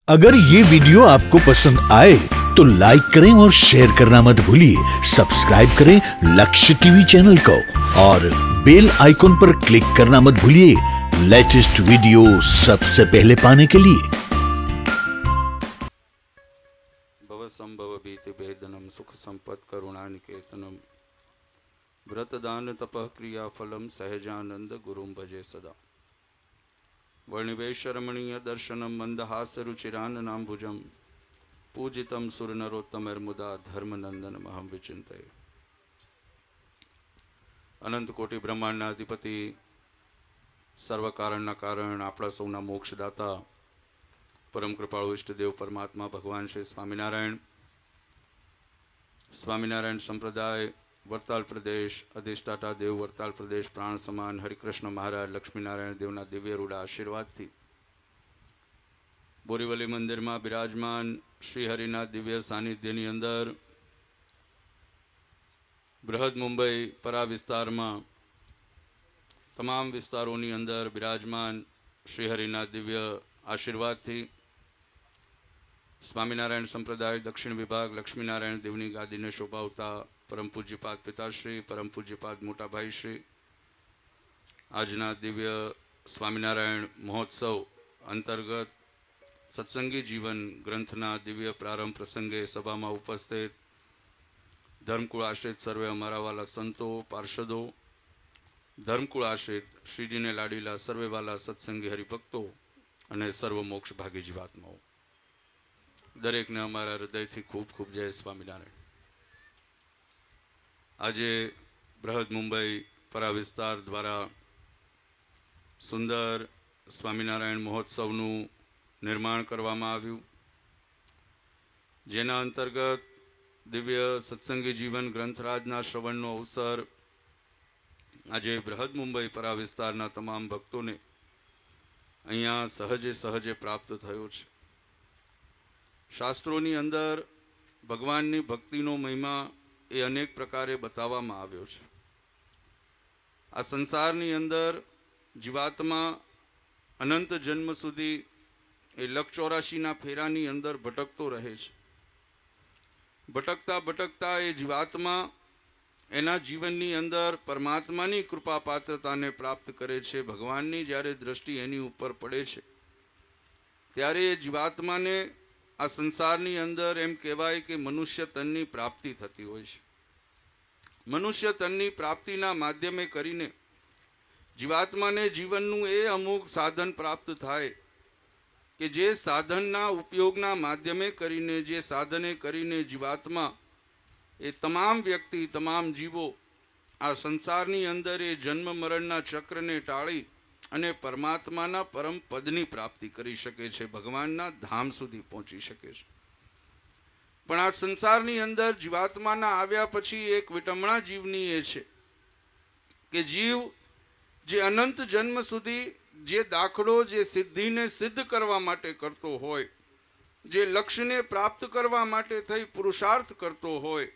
अगर ये वीडियो आपको पसंद आए तो लाइक करें और शेयर करना मत भूलिए। सब्सक्राइब करें लक्ष्य टीवी चैनल को और बेल आइकॉन पर क्लिक करना मत भूलिए लेटेस्ट वीडियो सबसे पहले पाने के लिए। भव संभव भीति भेदनम सुख संपत् करुणा निकेतनम व्रत दान तपः क्रिया फलम सहजानंद गुरुम भजे सदा। वर्णिवेश रमणीय दर्शनम मंदहास रुचिराननाम्बुजम पूजितम सुर नरोत्तमर्मुदा धर्मनंदन महम विचिंतये। अनंत कोटि ब्रह्मांडना अधिपति सर्व कारणना कारण आपणा सौना मोक्षदाता परम कृपाळु इष्टदेव परमात्मा भगवान श्री स्वामीनारायण संप्रदाय वर्ताल प्रदेश अधिष्ठाता देव वर्ताल प्रदेश प्राण समान हरिकृष्ण महाराज लक्ष्मीनारायण देवना दिव्य रूढ़ आशीर्वाद थी बोरीवली मंदिर में विराजमान श्रीहरिना दिव्य सानिध्यनी अंदर बृहद मुंबई परा विस्तार में तमाम विस्तारों अंदर विराजमान श्रीहरिना दिव्य आशीर्वाद थी स्वामीनारायण संप्रदाय दक्षिण विभाग लक्ष्मीनारायण देवनी गादी ने शोभावता परम पूज्यपाद पिताश्री परम पूज्यपाद मोटा भाई श्री आजना दिव्य स्वामीनारायण महोत्सव अंतर्गत सत्संगी जीवन ग्रंथना दिव्य प्रारंभ प्रसंगे सभा में उपस्थित धर्मकुल आश्रित सर्वे अमारा वाला संतो पार्षदों धर्मकुल आश्रित श्रीजी ने लाडीला सर्वे वाला सत्संगी हरिभक्तों अने सर्व मोक्ष भागी जीवात्माओं दरेक ने अमारा हृदय थी खूब खूब जय स्वामीनारायण। આજે બૃહદ મુંબઈ પરા વિસ્તાર દ્વારા સુંદર સ્વામિનારાયણ મહોત્સવનું નિર્માણ કરવામાં આવ્યું જેના અંતર્ગત દિવ્ય સત્સંગી જીવન ગ્રંથરાજના શ્રવણનો અવસર આજે બૃહદ મુંબઈ પરા વિસ્તારના તમામ ભક્તોને અહીંયા સહજે પ્રાપ્ત થયો છે। શાસ્ત્રોની અંદર ભગવાનની ભક્તિનો મહિમા એ अनेक प्रकारे बताववामां आव्यो छे। आ संसारनी अंदर जीवात्मा अनंत जन्म सुधी ए 184 फेरानी अंदर भटकतो रहे छे। भटकता भटकता ए जीवात्मा एना जीवननी अंदर परमात्मानी कृपा पात्रताने प्राप्त करे छे। भगवाननी ज्यारे दृष्टि एनी उपर पड़े छे त्यारे ए जीवात्माने आ संसारनी अंदर एम कहेवाय के मनुष्य तननी प्राप्ति थती होय छे। मनुष्य तननी प्राप्तिना माध्यमे करीने जीवात्माने जीवननुं ए अमुक साधन प्राप्त थाय के जे साधनना उपयोगना माध्यमे करीने जे साधने करीने जीवात्मा ए तमाम व्यक्ति तमाम जीवो आ संसारनी अंदर ए जन्म मरणना चक्रने टाळी अने परमात्माना परम पदनी प्राप्ति करी शके छे। भगवानना धाम सुधी पहोंची शके छे। पण आ संसारनी अंदर जीवात्माना आव्या पछी एक विटमणा जीवनी ए छे के जीव जे अनंत जन्म सुधी जे दाखलो जे सिद्धिने सिद्ध करवा माटे करतो होय जे लक्ष्यने प्राप्त करवा माटे थई पुरुषार्थ करतो होय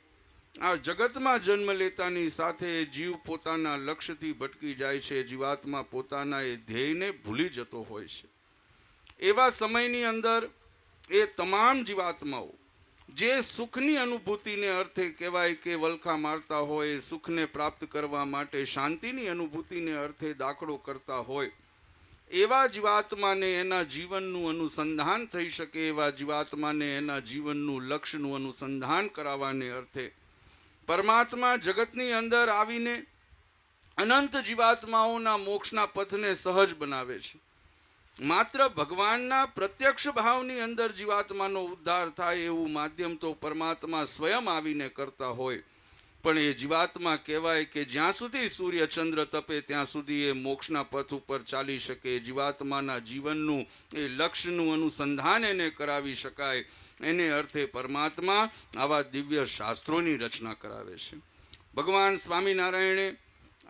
आ जगत में जन्म लेतानी साथे जीव पोताना लक्ष्य थी भटकी जाय छे। जीवात्मा पोताना ए ध्येय ने भूली जतो होय छे। एवा समयनी अंदर ए तमाम जीवात्माओं जे सुखनी अनुभूति ने अर्थे कहेवाय के वलखा मारता होय सुख ने प्राप्त करवा माटे शांतिनी अनुभूति ने अर्थे दाखलो करता होय एवा जीवात्मा ने एना जीवननु अनुसंधान थई शके एवा जीवात्मा ने एना जीवननु लक्ष्यनु अनुसंधान करावाने अर्थे परमात्मा जगतनी अंदर आवीने अनंत जीवात्माओना मोक्षना पथने सहज बनावे छे। मात्र भगवानना प्रत्यक्ष भावनी अंदर जीवात्मानो उद्धार थाय एवुं माध्यम तो परमात्मा स्वयं आवीने करता होय पण ए जीवात्मा कहेवाय के ज्यां सुधी सूर्य चंद्र तपे त्यां सुधी ए मोक्षना पथ उपर चाली शके। जीवात्माना जीवननु ए लक्ष्यनु अनुसंधान एने करावी शकाय एने अर्थे परमात्मा आवा दिव्य शास्त्रोनी रचना करावे छे। भगवान स्वामीनारायणे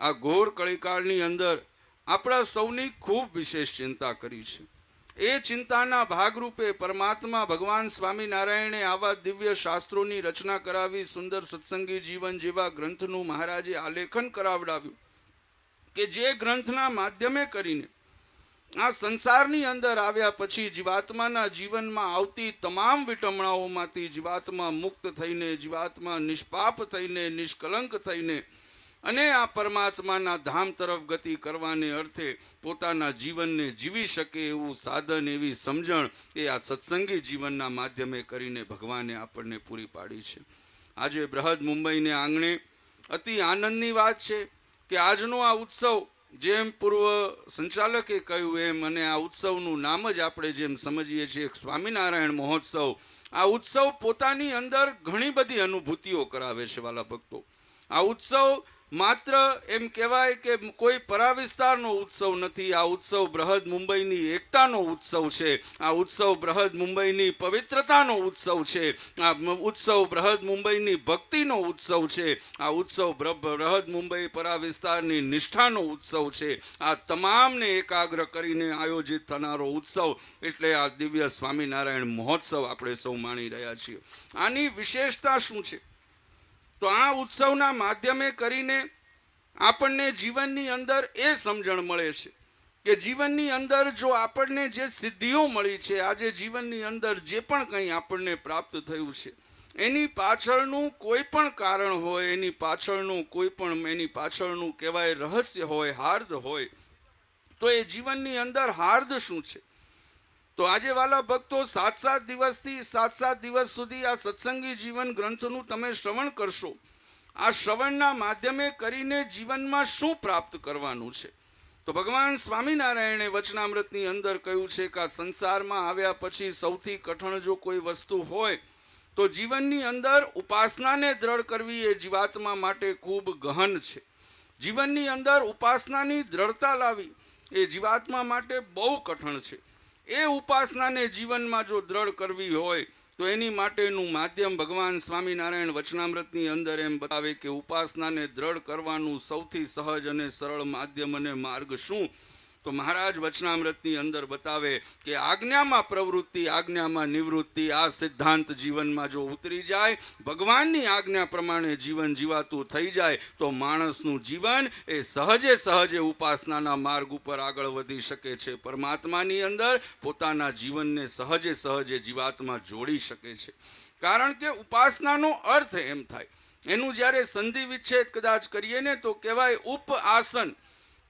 आ घोर कलिकाळनी अंदर आपणा सौनी खूब विशेष चिंता करी छे। ए चिंताना भागरूपे परमात्मा भगवान स्वामीनारायणे आवा दिव्य शास्त्रोनी रचना करावी सुंदर सत्संगी जीवन जेवा ग्रंथनु महाराजे आलेखन करावडाव्युं के जे ग्रंथना माध्यमे करीने આ સંસારની અંદર આવ્યા પછી જીવાત્માના જીવનમાં આવતી તમામ વિટમણાઓમાંથી જીવાત્મા મુક્ત થઈને, જીવાત્મા નિષ્પાપ થઈને, નિષ્કલંક થઈને અને આ પરમાત્માના ધામ તરફ ગતિ કરવાને અર્થે પોતાના જીવનને જીવી શકે એવું સાધન, એવી સમજણ એ આ સત્સંગી જીવનના માધ્યમે કરીને ભગવાને આપણને પૂરી પાડી છે. આજે બૃહદ મુંબઈને આંગણે અતિ આનંદની વાત છે કે આજનો આ ઉત્સવ, જેમ પૂર્વ સંચાલકે કહ્યું એમ, અને આ ઉત્સવનું નામ જ આપણે જેમ સમજીએ છીએ સ્વામિનારાયણ મહોત્સવ, આ ઉત્સવ પોતાની અંદર ઘણી બધી અનુભૂતિઓ કરાવે છે વાલા ભક્તો. આ ઉત્સવ માત્ર એમ કહેવાય કે કોઈ પરાવિસ્તારનો ઉત્સવ નથી. આ ઉત્સવ બૃહદ મુંબઈની એકતાનો ઉત્સવ છે. આ ઉત્સવ બૃહદ મુંબઈની પવિત્રતાનો ઉત્સવ છે. આ ઉત્સવ બૃહદ મુંબઈની ભક્તિનો ઉત્સવ છે. આ ઉત્સવ બૃહદ મુંબઈ પરાવિસ્તારની નિષ્ઠાનો ઉત્સવ છે. આ તમામને એકાગ્ર કરીને આયોજિત થનારો ઉત્સવ એટલે આ દિવ્ય સ્વામિનારાયણ મહોત્સવ આપણે સૌ માણી રહ્યા છીએ. આની વિશેષતા શું છે? તો આ ઉત્સવના માધ્યમે કરીને આપણને જીવનની અંદર એ સમજણ મળે છે કે જીવનની અંદર જો આપણને જે સિદ્ધિઓ મળી છે, આજે જીવનની અંદર જે પણ કંઈ આપણને પ્રાપ્ત થયું છે, એની પાછળનું કોઈ પણ કારણ હોય, એની પાછળનું કહેવાય રહસ્ય હોય, હાર્દ હોય, તો એ જીવનની અંદર હાર્દ શું છે? તો આજે વાલા ભક્તો 7 દિવસ સુધી આ સત્સંગી જીવન ગ્રંથનું તમે શ્રવણ કરશો. આ શ્રવણના માધ્યમે કરીને જીવનમાં શું પ્રાપ્ત કરવાનું છે? તો ભગવાન સ્વામિનારાયણે વચનામૃતની અંદર કહ્યું છે કે આ સંસારમાં આવ્યા પછી સૌથી કઠણ જો કોઈ વસ્તુ હોય તો જીવનની અંદર ઉપાસનાને દ્રઢ કરવી એ જીવાત્મા માટે ખૂબ ગહન છે. જીવનની અંદર ઉપાસનાની દ્રઢતા લાવી એ જીવાત્મા માટે બહુ કઠણ છે. એ ઉપાસનાને જીવનમાં જો દ્રઢ કરવી હોય તો એની માટેનું માધ્યમ ભગવાન સ્વામિનારાયણ વચનામૃતની અંદર એમ બતાવે કે ઉપાસનાને દ્રઢ કરવાનું સૌથી સહજ અને સરળ માધ્યમ અને માર્ગ શું? તો મહારાજ વચનામૃતની અંદર બતાવે કે આજ્ઞામાં પ્રવૃત્તિ, આજ્ઞામાં નિવૃત્તિ, આ સિદ્ધાંત જીવનમાં જો ઉતરી જાય, ભગવાનની આજ્ઞા પ્રમાણે જીવન જીવાતું થઈ જાય તો માણસનું જીવન એ સહજે ઉપાસનાના માર્ગ ઉપર આગળ વધી શકે છે. પરમાત્માની અંદર પોતાના જીવનને સહજે જીવાત્મા જોડી શકે છે. કારણ કે ઉપાસનાનો અર્થ એમ થાય, એનું જ્યારે સંધિ વિચ્છેદ કદાચ કરીએ ને તો કહેવાય ઉપઆસન.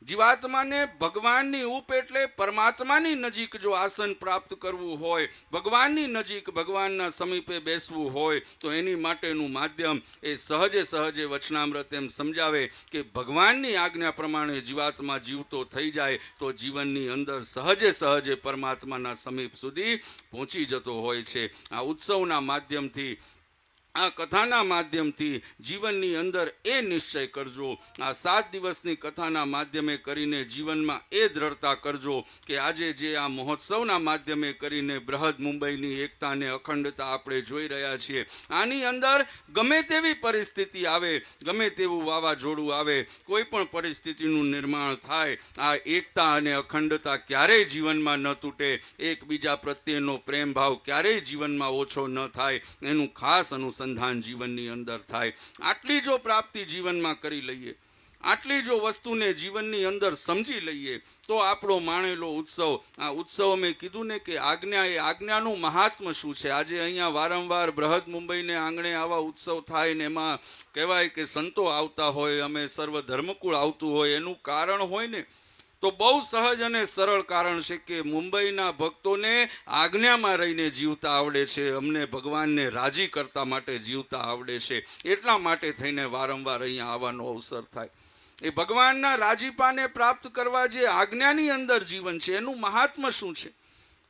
જીવાત્માને ભગવાનની ઉપ એટલે પરમાત્માની નજીક જો આસન પ્રાપ્ત કરવું હોય, ભગવાનની નજીક, ભગવાનના સમીપે બેસવું હોય તો એની માટેનું માધ્યમ એ સહજે વચનામૃત એમ સમજાવે કે ભગવાનની આજ્ઞા પ્રમાણે જીવાત્મા જીવતો થઈ જાય તો જીવનની અંદર સહજે પરમાત્માના સમીપ સુધી પહોંચી જતો હોય છે. આ ઉત્સવના માધ્યમથી, આ કથાના માધ્યમથી જીવનની અંદર એ નિશ્ચય કરજો, આ 7 દિવસની કથાના માધ્યમે કરીને જીવનમાં એ દ્રઢતા કરજો કે આજે જે આ મહોત્સવના માધ્યમે કરીને બૃહદ મુંબઈની એકતા અને અખંડતા આપણે જોઈ રહ્યા છીએ, આની અંદર ગમે તેવી પરિસ્થિતિ આવે, ગમે તેવું વાવાઝોડું આવે, કોઈ પણ પરિસ્થિતિનું નિર્માણ થાય, આ એકતા અને અખંડતા ક્યારેય જીવનમાં ન તૂટે, એકબીજા પ્રત્યેનો પ્રેમ ભાવ ક્યારેય જીવનમાં ઓછો ન થાય, એનું ખાસ અનુસંધાન જીવનની અંદર થાય. આટલી જો પ્રાપ્તિ જીવનમાં કરી લઈએ, આટલી જો વસ્તુને જીવનની અંદર સમજી લઈએ તો આપણો માણેલો ઉત્સવ, આ ઉત્સવ મેં કીધું ને કે આજ્ઞા, એ આજ્ઞાનું મહાત્મ્ય શું છે? આજે અહીંયા વારંવાર બૃહદ મુંબઈને આંગણે આવા ઉત્સવ થાય ને એમાં કહેવાય કે સંતો આવતા હોય, અમે સર્વ ધર્મકુળ આવતું હોય, એનું કારણ હોય ને તો બહુ સહજ અને સરળ કારણ છે કે મુંબઈના ભક્તોને આજ્ઞામાં રહીને જીવતા આવડે છે, અમને ભગવાનને રાજી કરતા માટે જીવતા આવડે છે, એટલા માટે થઈને વારંવાર અહીંયા આવવાનો અવસર થાય. એ ભગવાનના રાજીપાને પ્રાપ્ત કરવા જે આજ્ઞાની અંદર જીવન છે એનું મહાત્મ્ય શું છે?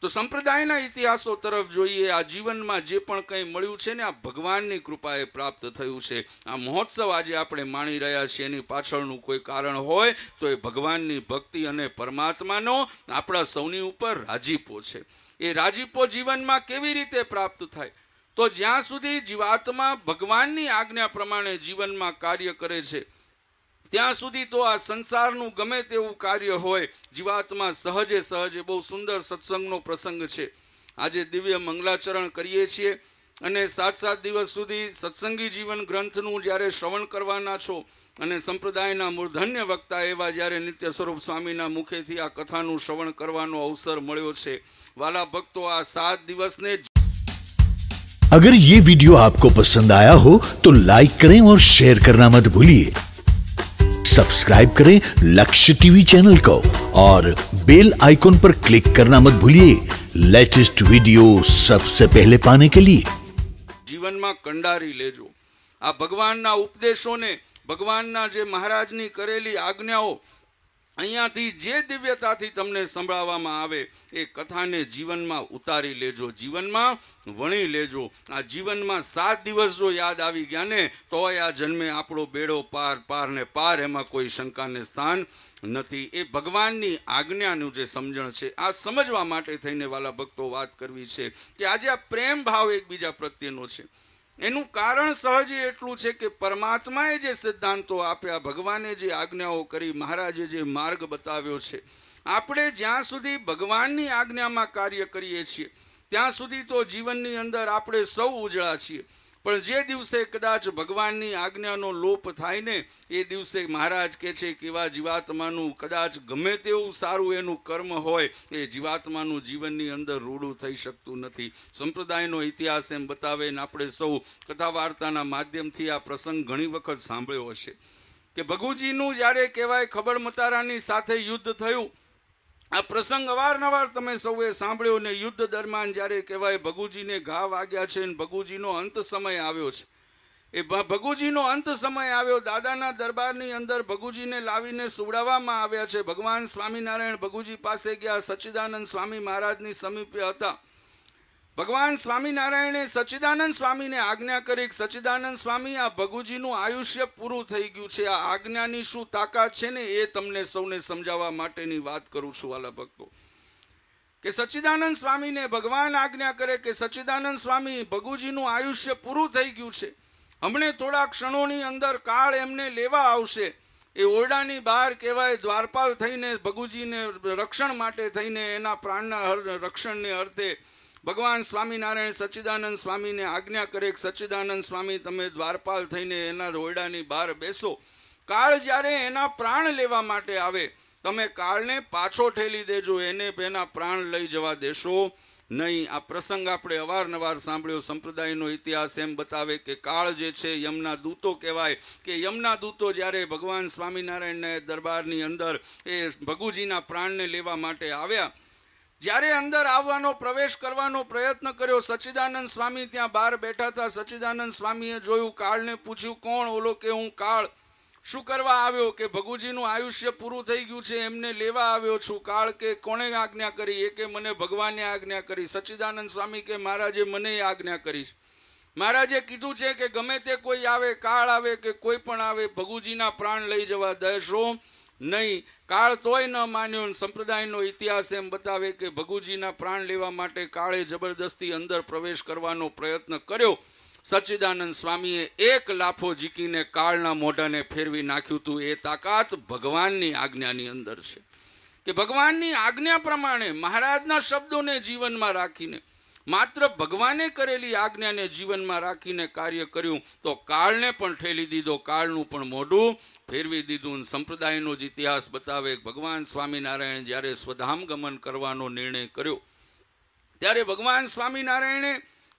તો સંપ્રદાયના ઇતિહાસો તરફ જોઈએ, આ જીવનમાં જે પણ કંઈ મળ્યું છે ને આ ભગવાનની કૃપાએ પ્રાપ્ત થયું છે. આ મહોત્સવ આજે આપણે માણી રહ્યા છીએ એની પાછળનું કોઈ કારણ હોય તો એ ભગવાનની ભક્તિ અને પરમાત્માનો આપણા સૌની ઉપર રાજીપો છે. એ રાજીપો જીવનમાં કેવી રીતે પ્રાપ્ત થાય? તો જ્યાં સુધી જીવાત્મા ભગવાનની આજ્ઞા પ્રમાણે જીવનમાં કાર્ય કરે છે ત્યાં સુધી તો આ સંસારનું ગમે તેવું કાર્ય હોય, જીવાત્મા સહજે, બહુ સુંદર સત્સંગનો પ્રસંગ છે. આજે દિવ્ય મંગલાચરણ કરીએ છીએ અને 7 દિવસ સુધી સત્સંગી જીવન ગ્રંથનું જ્યારે શ્રવણ કરવાના છો અને સંપ્રદાયના મૂર્ધન્ય વક્તા એવા જ્યારે નિત્ય સ્વરૂપ સ્વામીના મુખેથી આ કથાનું શ્રવણ કરવાનો અવસર મળ્યો છે, વાલા ભક્તો, આ 7 દિવસને अगर ये वीडियो आपको पसंद आया हो तो लाइक करें और शेयर करना मत भूलिए। सब्सक्राइब करें लक्ष्य टीवी चैनल को और बेल आइकॉन पर क्लिक करना मत भूलिए लेटेस्ट वीडियो सबसे पहले पाने के लिए। જીવનમાં કંડારી લેજો। આ ભગવાનના ઉપદેશોને, ભગવાનના જે મહારાજની કરેલી આજ્ઞાઓ અહીંયાથી જે દિવ્યતાથી તમને સંભળાવવામાં આવે એ કથાને જીવનમાં ઉતારી લેજો, જીવનમાં વણી લેજો। આ જીવનમાં 7 દિવસ જો યાદ આવી ગયા ને તોય આ જન્મે આપણો બેડો પાર પાર ને પાર, એમાં કોઈ શંકાને સ્થાન નથી। એ ભગવાનની આજ્ઞાનું જે સમજણ છે, આ સમજવા માટે થઈને વાલા ભક્તો વાત કરવી છે કે આજે આ પ્રેમ ભાવ એકબીજા પ્રત્યેનો છે, એનું કારણ સહજ એટલું છે કે પરમાત્માએ જે સિદ્ધાંતો આપ્યા, ભગવાને જે આજ્ઞાઓ કરી, મહારાજે જે માર્ગ બતાવ્યો છે, આપણે જ્યાં સુધી ભગવાનની આજ્ઞામાં કાર્ય કરીએ છીએ ત્યાં સુધી તો જીવનની અંદર આપણે સૌ ઉજળા છીએ, પણ જે દિવસે કદાચ ભગવાનની આજ્ઞાનો લોપ થાય ને એ દિવસે મહારાજ કહે છે કે એવા જીવાત્માનું કદાચ ગમે તેવું સારું એનું કર્મ હોય એ જીવાત્માનું જીવનની અંદર રૂડું થઈ શકતું નથી। સંપ્રદાયનો ઇતિહાસ એમ બતાવે ને આપણે સૌ કથા વાર્તાના માધ્યમથી આ પ્રસંગ ઘણી વખત સાંભળ્યો હશે કે ભગુજીનું જ્યારે કહેવાય ખબરમતારાની સાથે યુદ્ધ થયું, આ પ્રસંગ અવારનવાર તમે સૌએ સાંભળ્યો ને યુદ્ધ દરમિયાન જ્યારે કહેવાય ભગુજીને ઘા વાગ્યા છે ને ભગુજીનો અંત સમય આવ્યો છે, એ ભગુજીનો અંત સમય આવ્યો, દાદાના દરબારની અંદર ભગુજીને લાવીને સુવડાવવામાં આવ્યા છે। ભગવાન સ્વામિનારાયણ ભગુજી પાસે ગયા, સચ્ચિદાનંદ સ્વામી મહારાજની સમીપે હતા। ભગવાન સ્વામિનારાયણે સચ્ચિદાનંદ સ્વામીને આજ્ઞા કરી, સચ્ચિદાનંદ સ્વામી આ ભગુજીનું આયુષ્ય પૂરું થઈ ગયું છે, આ આજ્ઞાની શું તાકાત છે ને એ તમને સૌને સમજાવવા માટેની વાત કરું છું વાલા ભક્તો, કે સચ્ચિદાનંદ સ્વામીને ભગવાન આજ્ઞા કરે કે સચ્ચિદાનંદ સ્વામી ભગુજીનું આયુષ્ય પૂરું થઈ ગયું છે, હમણે થોડા ક્ષણોની અંદર કાળ એમને લેવા આવશે। એ ઓરડાની બહાર કહેવાય દ્વારપાલ થઈને ભગુજીને રક્ષણ માટે થઈને એના પ્રાણના રક્ષણને અર્થે ભગવાન સ્વામિનારાયણ સચ્ચિદાનંદ સ્વામીને આજ્ઞા કરે કે સચ્ચિદાનંદ સ્વામી તમે દ્વારપાલ થઈને એના ઓરડાની બહાર બેસો, કાળ જ્યારે એના પ્રાણ લેવા માટે આવે તમે કાળને પાછો ઠેલી દેજો, એને એના પ્રાણ લઈ જવા દેશો નહીં। આ પ્રસંગ આપણે અવારનવાર સાંભળ્યો, સંપ્રદાયનો ઇતિહાસ એમ બતાવે કે કાળ જે છે યમના દૂતો કહેવાય કે યમના દૂતો જ્યારે ભગવાન સ્વામિનારાયણના દરબારની અંદર એ ભગુજીના પ્રાણને લેવા માટે આવ્યા, જ્યારે અંદર આવવાનો પ્રવેશ કરવાનો પ્રયત્ન કર્યો, સચ્ચિદાનંદ સ્વામી ત્યાં બહાર બેઠા હતા। સચ્ચિદાનંદ સ્વામીએ જોયું, કાળને પૂછ્યું કોણ? ઓલો કે હું કાળ। શું કરવા આવ્યો? કે ભગુજીનું આયુષ્ય પૂરું થઈ ગયું છે એમને લેવા આવ્યો છું। કાળ કે કોણે આજ્ઞા કરી? એ કે મને ભગવાને આજ્ઞા કરી। સચ્ચિદાનંદ સ્વામી કે મહારાજે મને આજ્ઞા કરી, મહારાજે કીધું છે કે ગમે તે કોઈ આવે, કાળ આવે કે કોઈ પણ આવે, ભગુજીના પ્રાણ લઈ જવા દેશો નહીં। કાળ તોય ન માન્યો। સંપ્રદાયનો ઇતિહાસ એમ બતાવે કે ભગુજીના પ્રાણ લેવા માટે કાળે જબરદસ્તી અંદર પ્રવેશ કરવાનો પ્રયત્ન કર્યો, સચ્ચિદાનંદ સ્વામીએ એક લાફો ઝીકીને કાળના મોઢાને ફેરવી નાખ્યું હતું। એ તાકાત ભગવાનની આજ્ઞાની અંદર છે કે ભગવાનની આજ્ઞા પ્રમાણે મહારાજના શબ્દોને જીવનમાં રાખીને, માત્ર ભગવાને કરેલી આજ્ઞાને જીવનમાં રાખીને કાર્ય કર્યું તો કાળને પણ ઠેલી દીધો, કાળનું પણ મોઢું ફેરવી દીધું। સંપ્રદાયનો જ ઇતિહાસ બતાવે ભગવાન સ્વામિનારાયણ જ્યારે સ્વધામ ગમન કરવાનો નિર્ણય કર્યો ત્યારે ભગવાન સ્વામિનારાયણે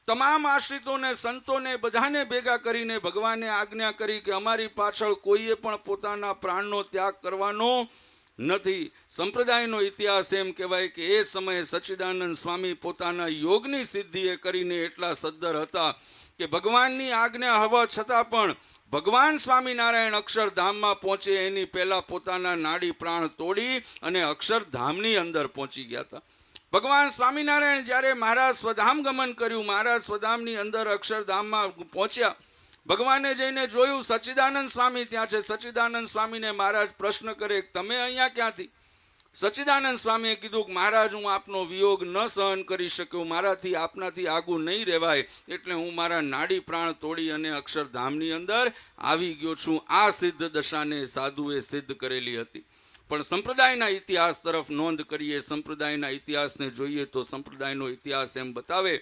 તમામ આશ્રિતોને, સંતોને, બધાને ભેગા કરીને ભગવાને આજ્ઞા કરી કે અમારી પાછળ કોઈએ પણ પોતાના પ્રાણનો ત્યાગ કરવાનો નથી। સંપ્રદાયનો ઇતિહાસ એમ કહેવાય કે એ સમયે સચ્ચિદાનંદ સ્વામી પોતાના યોગની સિદ્ધિએ કરીને એટલા સદ્ધર હતા કે ભગવાનની આજ્ઞા હોવા છતાં પણ ભગવાન સ્વામિનારાયણ અક્ષરધામમાં પહોંચે એની પહેલા પોતાના નાડી પ્રાણ તોડી અને અક્ષરધામની અંદર પહોંચી ગયા હતા। ભગવાન સ્વામિનારાયણ જ્યારે મહારાજ સ્વધામ ગમન કર્યું, મહારાજ સ્વધામની અંદર અક્ષરધામમાં પહોંચ્યા, ભગવાને જઈને જોયું સચ્ચિદાનંદ સ્વામી ત્યાં છે। સચ્ચિદાનંદ સ્વામીને મહારાજ પ્રશ્ન કરે તમે અહીંયા ક્યાંથી? સચ્ચિદાનંદ સ્વામીએ કીધું કે મહારાજ હું આપનો વિયોગ ન સહન કરી શક્યો, મારાથી આપનાથી આગું નહીં રહેવાય એટલે હું મારા નાડી પ્રાણ તોડી અને અક્ષરધામની અંદર આવી ગયો છું। આ સિદ્ધ દશાને સાધુએ સિદ્ધ કરેલી હતી। પણ સંપ્રદાયના ઇતિહાસ તરફ નોંધ કરીએ, સંપ્રદાયના ઇતિહાસને જોઈએ તો સંપ્રદાયનો ઇતિહાસ એમ બતાવે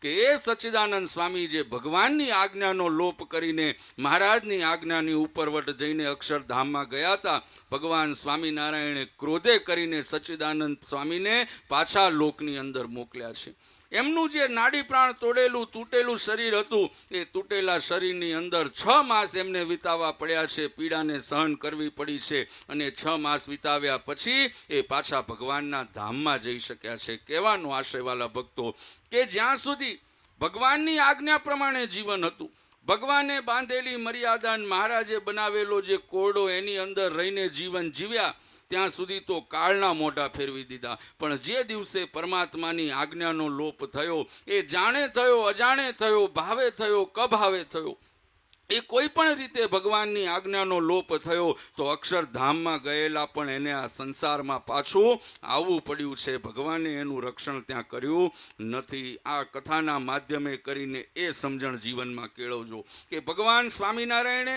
કે એ સચ્ચિદાનંદ સ્વામી જે ભગવાનની આજ્ઞાનો લોપ કરીને મહારાજની આજ્ઞાની ઉપરવટ જઈને અક્ષરધામમાં ગયા હતા, ભગવાન સ્વામિનારાયણે ક્રોધે કરીને સચ્ચિદાનંદ સ્વામીને પાછા લોકની અંદર મોકલ્યા છે. એમનું જે નાડી પ્રાણ તોડેલું તૂટેલું શરીર હતું, એ તૂટેલા શરીરની અંદર 6 માસ એમને વિતાવવા પડ્યા છે, પીડાને સહન કરવી પડી છે, અને 6 માસ વિતાવ્યા પછી એ પાછા ભગવાનના ધામમાં જઈ શક્યા છે. કહેવાનો આશયવાલા ભક્તો કે જ્યાં સુધી ભગવાનની આજ્ઞા પ્રમાણે જીવન હતું, ભગવાને બાંધેલી મર્યાદા, મહારાજે બનાવેલો જે કોરડો એની અંદર રહીને જીવન જીવ્યા, ત્યાં સુધી તો કાળના મોઢા ફેરવી દીધા. પણ જે દિવસે પરમાત્માની આજ્ઞાનો લોપ થયો, એ જાણે થયો, અજાણે થયો, ભાવે થયો, કભાવે થયો, એ કોઈ પણ રીતે ભગવાનની આજ્ઞાનો લોપ થયો તો અક્ષરધામમાં ગયેલા પણ એને આ સંસારમાં પાછું આવવું પડ્યું છે. ભગવાને એનું રક્ષણ ત્યાં કર્યું નથી. આ કથાના માધ્યમે કરીને એ સમજણ જીવનમાં કેળવજો કે ભગવાન સ્વામિનારાયણે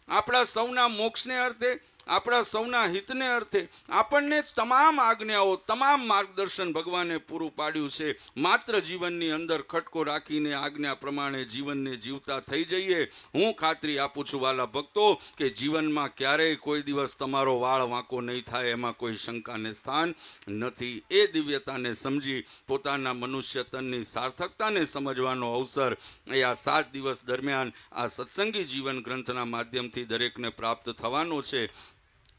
આપણા સૌના મોક્ષને અર્થે, આપણા સૌના હિતને અર્થે આપણને તમામ આજ્ઞાઓ, તમામ માર્ગદર્શન ભગવાને પૂરું પાડ્યું છે. માત્ર જીવનની અંદર ખટકો રાખીને આજ્ઞા પ્રમાણે જીવનને જીવતા થઈ જઈએ. હું ખાતરી આપું છું વાલા ભક્તો કે જીવનમાં ક્યારેય કોઈ દિવસ તમારો વાળ વાંકો નહીં થાય, એમાં કોઈ શંકાને સ્થાન નથી. એ દિવ્યતાને સમજી પોતાના મનુષ્ય તનની સાર્થકતાને સમજવાનો અવસર એ આ 7 દિવસ દરમિયાન આ સત્સંગી જીવન ગ્રંથના માધ્યમથી દરેકને પ્રાપ્ત થવાનો છે.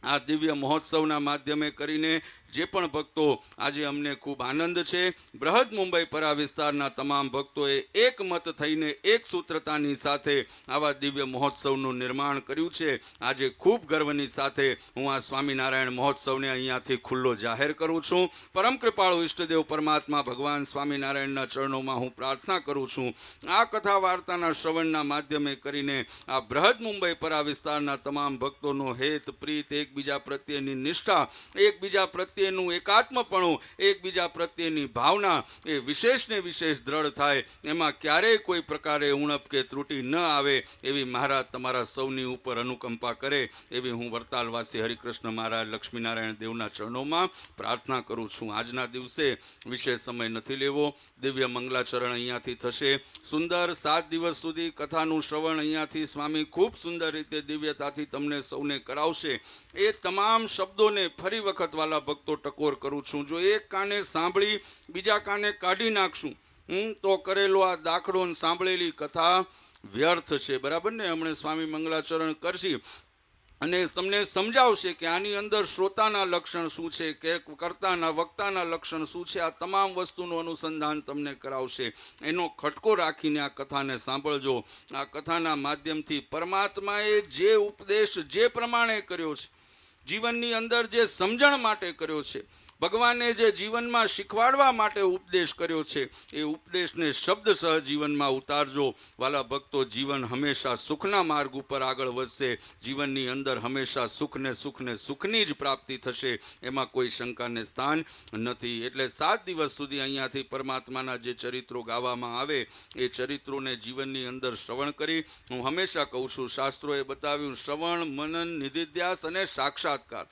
આ દિવ્ય મહોત્સવના માધ્યમે કરીને જે પણ ભક્તો આજે અમને ખૂબ આનંદ છે, બૃહદ મુંબઈ પરા વિસ્તારના તમામ ભક્તોએ એક મત થઈને એક સૂત્રતાની સાથે આવા દિવ્ય મહોત્સવનું નિર્માણ કર્યું છે. આજે ખૂબ ગર્વની સાથે હું આ સ્વામિનારાયણ મહોત્સવને અહીંયાથી ખુલ્લો જાહેર કરું છું. પરમ કૃપાળુ ઈષ્ટદેવ પરમાત્મા ભગવાન સ્વામિનારાયણના ચરણોમાં હું પ્રાર્થના કરું છું, આ કથા વાર્તાના શ્રવણના માધ્યમે કરીને આ બૃહદ મુંબઈ પરા વિસ્તારના તમામ ભક્તોનો હેત, પ્રીત, એકબીજા પ્રત્યેની નિષ્ઠા, એકબીજા પ્રત્યેનું એકાત્મપણું, એકબીજા પ્રત્યેની ભાવના એ વિશેષને વિશેષ દ્રઢ થાય. એમાં ક્યારેય કોઈ પ્રકારે ઉણપ કે ત્રુટિ ન આવે એવી મહારાજ તમારા સૌની ઉપર અનુકંપા કરે એવી હું વરતાલવાસી હરિકૃષ્ણ મહારાજ લક્ષ્મીનારાયણ દેવના ચરણોમાં પ્રાર્થના કરું છું. આજના દિવસે વિશેષ સમય નથી લેવો. દિવ્ય મંગલાચરણ અહીંયાથી થશે. સુંદર 7 દિવસ સુધી કથાનું શ્રવણ અહીંયાથી સ્વામી ખૂબ સુંદર રીતે દિવ્યતાથી તમને સૌને કરાવશે. એ તમામ શબ્દોને ફરી વખત વાલા ભક્તો ટકોર કરું છું. જો એક કાને સાંભળી બીજા કાને કાઢી નાખશું તો કરેલો આ દાખલો સાંભળેલી કથા વ્યર્થ છે. બરાબર ને? હમણાં સ્વામી મંગલાચરણ કરશી અને તમને સમજાવશે કે આની અંદર શ્રોતાના લક્ષણ શું છે, કે કર્તાના વક્તાના લક્ષણ શું છે. આ તમામ વસ્તુનું અનુસંધાન તમને કરાવશે. એનો ખટકો રાખીને આ કથાને સાંભળજો. આ કથાના માધ્યમથી પરમાત્માએ જે ઉપદેશ જે પ્રમાણે કર્યો છે, જીવનની અંદર જે સમજણ માટે કર્યો છે, ભગવાને જે જીવનમાં શીખવાડવા માટે ઉપદેશ કર્યો છે, એ ઉપદેશને શબ્દસહ જીવનમાં ઉતારજો. વાલા ભક્તો, જીવન હંમેશા સુખના માર્ગ ઉપર આગળ વધશે. જીવનની અંદર હંમેશા સુખને સુખની જ પ્રાપ્તિ થશે, એમાં કોઈ શંકાને સ્થાન નથી. એટલે 7 દિવસ સુધી અહીંયાથી પરમાત્માના જે ચરિત્રો ગાવામાં આવે એ ચરિત્રોને જીવનની અંદર શ્રવણ કરી, હું હંમેશા કહું છું, શાસ્ત્રોએ બતાવ્યું શ્રવણ, મનન, નિધિધ્યાસ અને સાક્ષાત્કાર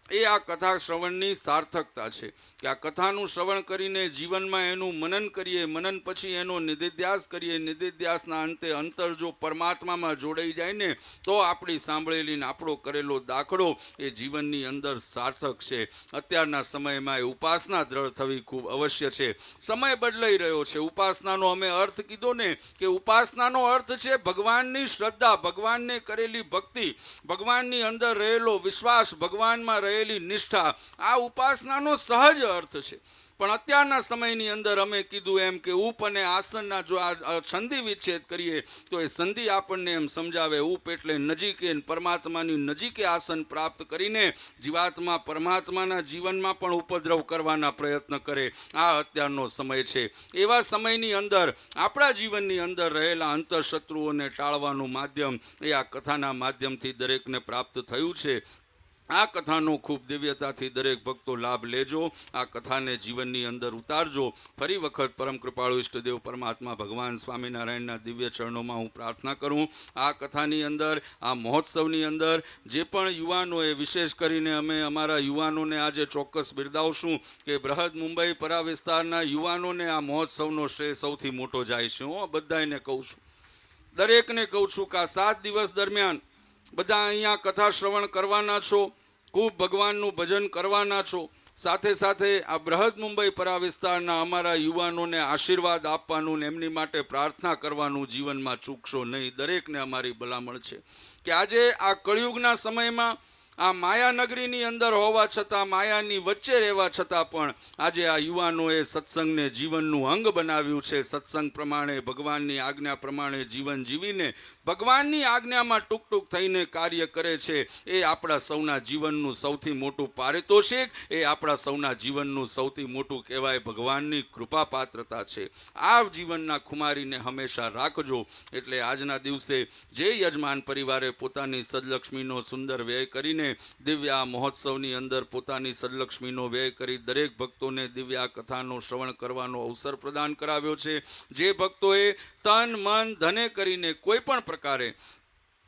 એ આ કથા શ્રવણની સાર્થકતા છે. કે આ કથાનું શ્રવણ કરીને જીવનમાં એનું મનન કરીએ, મનન પછી એનો નિધિધ્યાસ કરીએ, નિધિધ્યાસના અંતે અંતર જો પરમાત્મામાં જોડાઈ જાય ને તો આપણી સાંભળેલી ને આપણો કરેલો દાખલો એ જીવનની અંદર સાર્થક છે. અત્યારના સમયમાં એ ઉપાસના દ્રઢ થવી ખૂબ અવશ્ય છે. સમય બદલાઈ રહ્યો છે. ઉપાસનાનો અમે અર્થ કીધો ને કે ઉપાસનાનો અર્થ છે ભગવાનની શ્રદ્ધા, ભગવાનને કરેલી ભક્તિ, ભગવાનની અંદર રહેલો વિશ્વાસ, ભગવાનમાં રહેલી નિષ્ઠા. આ ઉપાસનાનો સહજ અર્થ છે. પણ અત્યારના સમયની અંદર અમે કીધું એમ કે ઉપ અને આસનના જો આ સંધિ વિચ્છેદ કરીએ તો એ સંધિ આપણને એમ સમજાવે, ઉપ એટલે નજીકે, પરમાત્માની નજીકે આસન પ્રાપ્ત કરીને જીવાત્મા પરમાત્માના જીવનમાં પણ ઉપદ્રવ કરવાના પ્રયત્ન કરે. આ અત્યારનો સમય છે. એવા સમયની અંદર આપણા જીવનની અંદર રહેલા અંતરશત્રુઓને ટાળવાનું માધ્યમ એ આ કથાના માધ્યમથી દરેકને પ્રાપ્ત થયું છે. આ કથાનો ખૂબ દિવ્યતાથી દરેક ભક્તો લાભ લેજો, આ કથાને જીવનની અંદર ઉતારજો. ફરી વખત પરમ કૃપાળુ ઈષ્ટદેવ પરમાત્મા ભગવાન સ્વામિનારાયણના દિવ્ય ચરણોમાં હું પ્રાર્થના કરું. આ કથાની અંદર, આ મહોત્સવની અંદર જે પણ યુવાનોએ, વિશેષ કરીને અમે અમારા યુવાનોને આજે ચોક્કસ બિરદાવશું કે બૃહદ મુંબઈ પરા વિસ્તારના યુવાનોને આ મહોત્સવનો શ્રેય સૌથી મોટો જાય છે. હું બધાને કહું છું, દરેકને કહું છું કે આ 7 દિવસ દરમિયાન બધા અહીંયા કથા શ્રવણ કરવાના છો, ખૂબ ભગવાનનું ભજન કરવાના છો, સાથે સાથે આ બૃહદ મુંબઈ પરા વિસ્તારના અમારા યુવાનોને આશીર્વાદ આપવાનું ને એમની માટે પ્રાર્થના કરવાનું જીવનમાં ચૂકશો નહીં. દરેકને અમારી ભલામણ છે કે આજે આ કળિયુગના સમયમાં આ માયાનગરીની અંદર હોવા છતાં, માયાની વચ્ચે રહેવા છતાં પણ આજે આ યુવાનોએ સત્સંગને જીવનનું અંગ બનાવ્યું છે. સત્સંગ પ્રમાણે, ભગવાનની આજ્ઞા પ્રમાણે જીવન જીવીને ભગવાનની આજ્ઞામાં ટૂંક થઈને કાર્ય કરે છે. એ આપણા સૌના જીવનનું સૌથી મોટું પારિતોષિક, એ આપણા સૌના જીવનનું સૌથી મોટું કહેવાય ભગવાનની કૃપા પાત્રતા છે. આ જીવનના ખુમારીને હંમેશા રાખજો. એટલે આજના દિવસે જે યજમાન પરિવારે પોતાની સદલક્ષ્મીનો સુંદર વ્યય કરીને દિવ્ય મહોત્સવની અંદર પોતાની સદલક્ષ્મીનો વ્યય કરી દરેક ભક્તોને દિવ્ય કથાનો શ્રવણ કરવાનો અવસર પ્રદાન કરાવ્યો છે, જે ભક્તોએ તન મન ધને કરીને કોઈ પણ પ્રકારે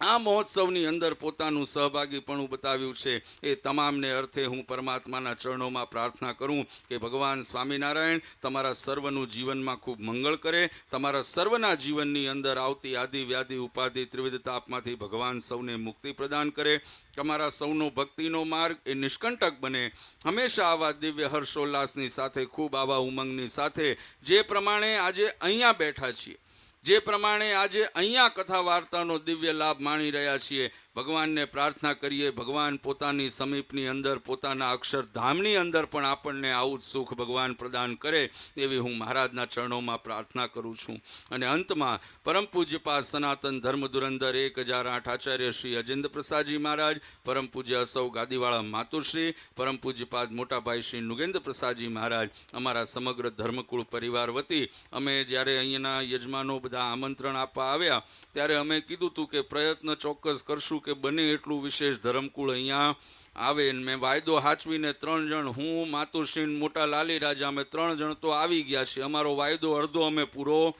આ મહોત્સવની અંદર પોતાનું સહભાગીપણું બતાવ્યું છે, એ તમામને અર્થે હું પરમાત્માના ચરણોમાં પ્રાર્થના કરું કે ભગવાન સ્વામિનારાયણ તમારા સર્વનું જીવનમાં ખૂબ મંગળ કરે, તમારા સર્વના જીવનની અંદર આવતી આદિ વ્યાધિ ઉપાધિ ત્રિવિધ તાપમાંથી ભગવાન સૌને મુક્તિ પ્રદાન કરે, તમારા સૌનો ભક્તિનો માર્ગ એ નિષ્કંટક બને. હંમેશા આવા દિવ્ય હર્ષોલ્લાસની સાથે, ખૂબ આવા ઉમંગની સાથે જે પ્રમાણે આજે અહીંયા બેઠા છીએ, જે પ્રમાણે આજે અહીંયા કથા વાર્તાનો દિવ્ય લાભ માણી રહ્યા છીએ, ભગવાનને પ્રાર્થના કરીએ ભગવાન પોતાની સમીપની અંદર, પોતાના અક્ષરધામની અંદર પણ આપણને આવું જ સુખ ભગવાન પ્રદાન કરે, એવી હું મહારાજના ચરણોમાં પ્રાર્થના કરું છું. અને અંતમાં પરમ પૂજ્યપાદ સનાતન ધર્મ ધુરંધર 1008 આચાર્ય શ્રી અજેન્દ્ર પ્રસાદજી મહારાજ, પરમ પૂજ્ય અસૌ ગાદીવાળા માતુશ્રી, પરમ પૂજ્યપાદ મોટાભાઈ શ્રી નુગેન્દ્ર પ્રસાદજી મહારાજ, અમારા સમગ્ર ધર્મકુળ પરિવાર વતી અમે જ્યારે અહીંયાના યજમાનો બધા આમંત્રણ આપવા આવ્યા ત્યારે અમે કીધું હતું કે પ્રયત્ન ચોક્કસ કરશું કે બને એટલું વિશેષ ધર્મકુળ અહીંયા આવે. મેં વાયદો હાચવીને 3 જણ, હું, માતુશ્રી, મોટા લાલી રાજા, અમે 3 જણ તો આવી ગયા છીએ. અમારો વાયદો અડધો અમે પૂરો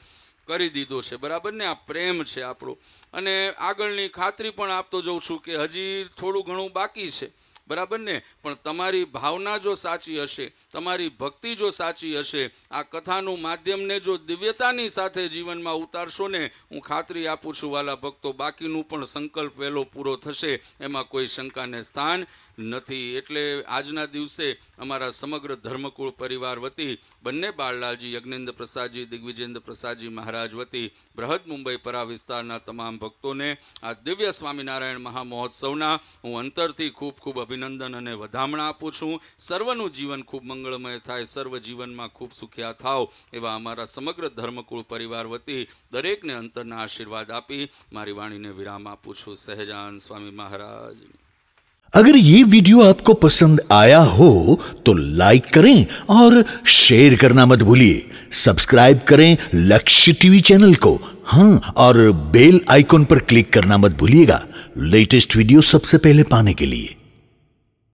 કરી દીધો છે, બરાબર ને? આ પ્રેમ છે આપણો. અને આગળની ખાતરી પણ આપતો જઉં છું કે હજી થોડું ઘણું બાકી છે, બરાબર ને? પણ તમારી ભાવના જો સાચી હશે, તમારી ભક્તિ જો સાચી હશે, આ કથાનું માધ્યમને જો દિવ્યતાની સાથે જીવનમાં ઉતારશો ને, હું ખાતરી આપું છું વાલા ભક્તો, બાકીનું પણ સંકલ્પ વહેલો પૂરો થશે, એમાં કોઈ શંકાને સ્થાન નથી. એટલે આજના દિવસે અમારા સમગ્ર ધર્મકુળ પરિવાર વતી બંને બાળલાલજી યજ્ઞેન્દ્ર પ્રસાદજી, દિગ્વિજેન્દ્ર પ્રસાદજી મહારાજ વતી બૃહદ મુંબઈ પરા વિસ્તારના તમામ ભક્તોને આ દિવ્ય સ્વામિનારાયણ મહામહોત્સવના હું અંતરથી ખૂબ ખૂબ અભિનંદન અને વધામણા આપું છું. સર્વનું જીવન ખૂબ મંગળમય થાય, સર્વ જીવનમાં ખૂબ સુખ્યા થાવ, એવા અમારા સમગ્ર ધર્મકુળ પરિવાર વતી દરેકને અંતરના આશીર્વાદ આપી મારી વાણીને વિરામ આપું છું. સહેજાન સ્વામી મહારાજ. अगर ये वीडियो आपको पसंद आया हो तो लाइक करें और शेयर करना मत भूलिए. सब्सक्राइब करें लक्ष्य टीवी चैनल को, हाँ, और बेल आइकॉन पर क्लिक करना मत भूलिएगा लेटेस्ट वीडियो सबसे पहले पाने के लिए.